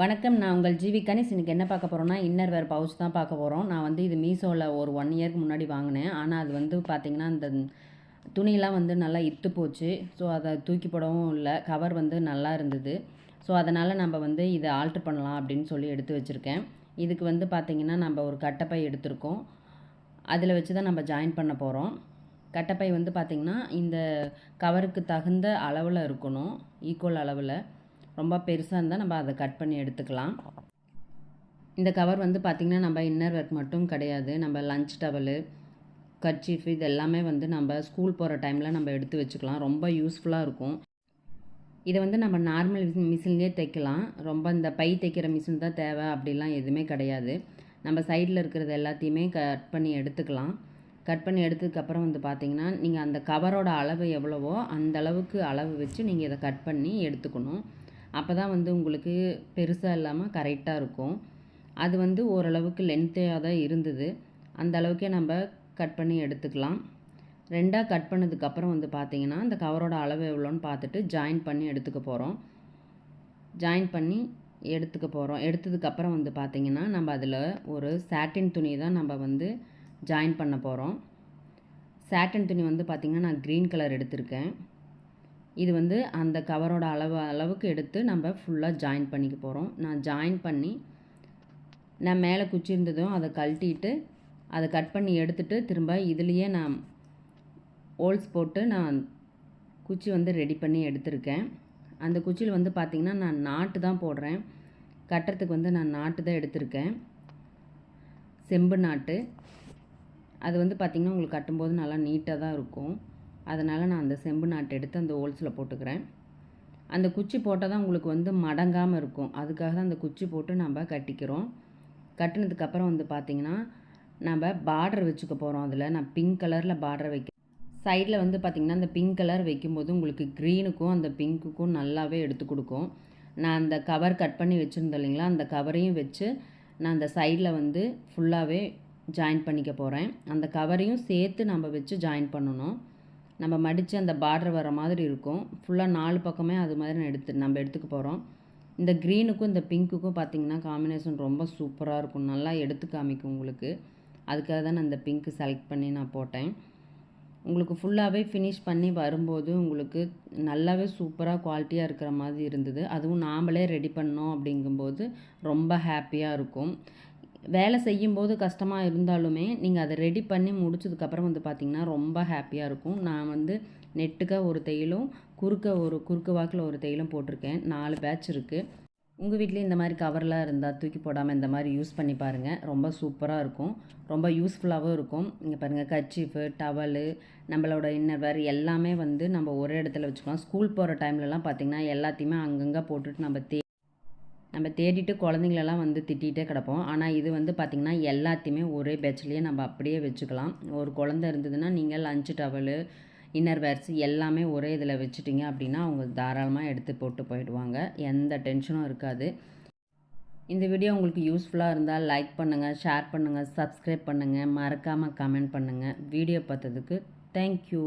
வணக்கம். நான் உங்கள் ஜிவி கணேஷ். இன்னைக்கு என்ன பார்க்க போகிறோம்னா, இன்னர் வேர் பவுச் தான் பார்க்க போகிறோம். நான் வந்து இது மீஷோவில் ஒரு 1 இயருக்கு முன்னாடி வாங்கினேன். ஆனால் அது வந்து பார்த்திங்கன்னா, இந்த துணியெல்லாம் வந்து நல்லா இத்து போச்சு. ஸோ அதை தூக்கி போடவும் இல்லை. கவர் வந்து நல்லா இருந்தது. ஸோ அதனால் நம்ம வந்து இதை ஆல்ட்ரு பண்ணலாம் அப்படின்னு சொல்லி எடுத்து வச்சுருக்கேன். இதுக்கு வந்து பார்த்திங்கன்னா, நம்ம ஒரு கட்டைப்பை எடுத்திருக்கோம். அதில் வச்சு தான் நம்ம ஜாயின் பண்ண போகிறோம். கட்டைப்பை வந்து பார்த்திங்கன்னா, இந்த கவருக்கு தகுந்த அளவில் இருக்கணும், ஈக்குவல் அளவில். ரொம்ப பெருசாக இருந்தால் நம்ம அதை கட் பண்ணி எடுத்துக்கலாம். இந்த கவர் வந்து பார்த்திங்கன்னா, நம்ம இன்னர் வேர்க்கு மட்டும் கிடையாது. நம்ம லஞ்ச் டவலு, கர்ச்சீஃப் இது எல்லாமே வந்து நம்ம ஸ்கூல் போகிற டைமில் நம்ம எடுத்து வச்சுக்கலாம். ரொம்ப யூஸ்ஃபுல்லாக இருக்கும். இதை வந்து நம்ம நார்மல் மிஷின்லேயே தைக்கலாம். ரொம்ப இந்த பை தைக்கிற மிஷின் தான் தேவை அப்படிலாம் எதுவுமே கிடையாது. நம்ம சைடில் இருக்கிறது எல்லாத்தையுமே கட் பண்ணி எடுத்துக்கலாம். கட் பண்ணி எடுத்ததுக்கப்புறம் வந்து பார்த்திங்கன்னா, நீங்கள் அந்த கவரோட அளவு எவ்வளவோ அந்த அளவுக்கு அளவு வச்சு நீங்கள் இதை கட் பண்ணி எடுத்துக்கணும். அப்போ தான் வந்து உங்களுக்கு பெருசாக இல்லாமல் கரெக்டாக இருக்கும். அது வந்து ஓரளவுக்கு லென்த்தையாக தான் இருந்தது. அந்த அளவுக்கே நம்ம கட் பண்ணி எடுத்துக்கலாம். 2ஆக கட் பண்ணதுக்கப்புறம் வந்து பார்த்திங்கன்னா, அந்த கவரோட அளவு எவ்வளோன்னு பார்த்துட்டு ஜாயின் பண்ணி எடுத்துக்க போகிறோம். ஜாயின் பண்ணி எடுத்துக்க போகிறோம். எடுத்ததுக்கப்புறம் வந்து பார்த்திங்கன்னா, நம்ம அதில் ஒரு சாட்டின் துணி தான் நம்ம வந்து ஜாயின் பண்ண போகிறோம். சாட்டின் துணி வந்து பார்த்திங்கன்னா, நான் க்ரீன் கலர் எடுத்திருக்கேன். இது வந்து அந்த கவரோட அளவுக்கு எடுத்து நம்ம ஃபுல்லாக ஜாயின் பண்ணிக்க போகிறோம். நான் ஜாயின் பண்ணி நான் மேலே குச்சி இருந்ததும் அதை கழட்டிட்டு அதை கட் பண்ணி எடுத்துகிட்டு திரும்ப இதுலேயே நான் ஹோல்ஸ் போட்டு நான் குச்சி வந்து ரெடி பண்ணி எடுத்திருக்கேன். அந்த குச்சியில் வந்து பார்த்திங்கன்னா, நான் நாட்டு தான் போடுறேன். கட்டுறதுக்கு வந்து நான் நாட்டு தான் எடுத்திருக்கேன், செம்பு நாட்டு. அது வந்து பார்த்திங்கன்னா, உங்களுக்கு கட்டும்போது நல்லா நீட்டாக தான் இருக்கும். அதனால் நான் அந்த செம்பு நாட்டு எடுத்து அந்த ஹோல்ஸில் போட்டுக்கிறேன். அந்த குச்சி போட்டால் தான் உங்களுக்கு வந்து மடங்காமல் இருக்கும். அதுக்காக தான் அந்த குச்சி போட்டு நம்ம கட்டிக்கிறோம். கட்டினதுக்கப்புறம் வந்து பார்த்திங்கன்னா, நம்ம பார்டர் வச்சுக்க போகிறோம். அதில் நான் பிங்க் கலரில் பார்டர் வைக்க சைடில் வந்து பார்த்திங்கன்னா, அந்த பிங்க் கலர் வைக்கும்போது உங்களுக்கு க்ரீனுக்கும் அந்த பிங்க்குக்கும் நல்லாவே எடுத்து கொடுக்கும். நான் அந்த கவர் கட் பண்ணி வச்சுருந்தேன் இல்லைங்களா, அந்த கவரையும் வச்சு நான் அந்த சைடில் வந்து ஃபுல்லாகவே ஜாயின் பண்ணிக்க போகிறேன். அந்த கவரையும் சேர்த்து நம்ம வச்சு ஜாயின் பண்ணணும். நம்ம மடித்து அந்த பார்டர் வர மாதிரி இருக்கும். ஃபுல்லாக 4 பக்கமே அது மாதிரி நம்ம எடுத்துக்க போகிறோம். இந்த க்ரீனுக்கும் இந்த பிங்க்குக்கும் பார்த்திங்கன்னா காம்பினேஷன் ரொம்ப சூப்பராக இருக்கும். நல்லா எடுத்து காமிக்கும் உங்களுக்கு. அதுக்காக தான் நான் இந்த பிங்க்கு செலக்ட் பண்ணி நான் போட்டேன். உங்களுக்கு ஃபுல்லாகவே ஃபினிஷ் பண்ணி வரும்போது உங்களுக்கு நல்லாவே சூப்பராக குவாலிட்டியாக இருக்கிற மாதிரி இருந்தது. அதுவும் நாமளே ரெடி பண்ணோம் அப்படிங்கும்போது ரொம்ப ஹாப்பியாக இருக்கும். வேலை செய்யும்போது கஷ்டமாக இருந்தாலுமே நீங்கள் அதை ரெடி பண்ணி முடிச்சதுக்கப்புறம் வந்து பார்த்திங்கன்னா ரொம்ப ஹாப்பியாக இருக்கும். நான் வந்து நெட்டுக்க ஒரு தையலும் குறுக்கு வாக்கில் ஒரு தையலும் போட்டிருக்கேன். 4 பேட்ச் இருக்குது. உங்கள் வீட்லேயும் இந்த மாதிரி கவர்லாம் இருந்தால் தூக்கி போடாமல் இந்த மாதிரி யூஸ் பண்ணி பாருங்கள். ரொம்ப சூப்பராக இருக்கும். ரொம்ப யூஸ்ஃபுல்லாகவும் இருக்கும். இங்கே பாருங்கள், கர்ச்சீஃபு, டவலு, நம்மளோட இன்னர் வேர் எல்லாமே வந்து நம்ம ஒரே இடத்துல வச்சுக்கலாம். ஸ்கூல் போகிற டைம்லலாம் பார்த்திங்கன்னா எல்லாத்தையுமே அங்கங்கே போட்டுட்டு நம்ம தேடிட்டு குழந்தைங்களெல்லாம் வந்து திட்டிகிட்டே கிடப்போம். ஆனால் இது வந்து பார்த்திங்கன்னா எல்லாத்தையுமே ஒரே பேட்ச்லேயே நம்ம அப்படியே வச்சுக்கலாம். ஒரு குழந்தை இருந்ததுன்னா நீங்கள் லஞ்ச் டவலு, இன்னர் வேர்ஸ் எல்லாமே ஒரே இதில் வச்சுட்டிங்க அப்படின்னா அவங்க தாராளமாக எடுத்து போட்டு போயிடுவாங்க. எந்த டென்ஷனும் இருக்காது. இந்த வீடியோ உங்களுக்கு யூஸ்ஃபுல்லாக இருந்தால் லைக் பண்ணுங்கள், ஷேர் பண்ணுங்கள், சப்ஸ்கிரைப் பண்ணுங்கள், மறக்காமல் கமெண்ட் பண்ணுங்கள். வீடியோ பார்த்ததுக்கு தேங்க்யூ.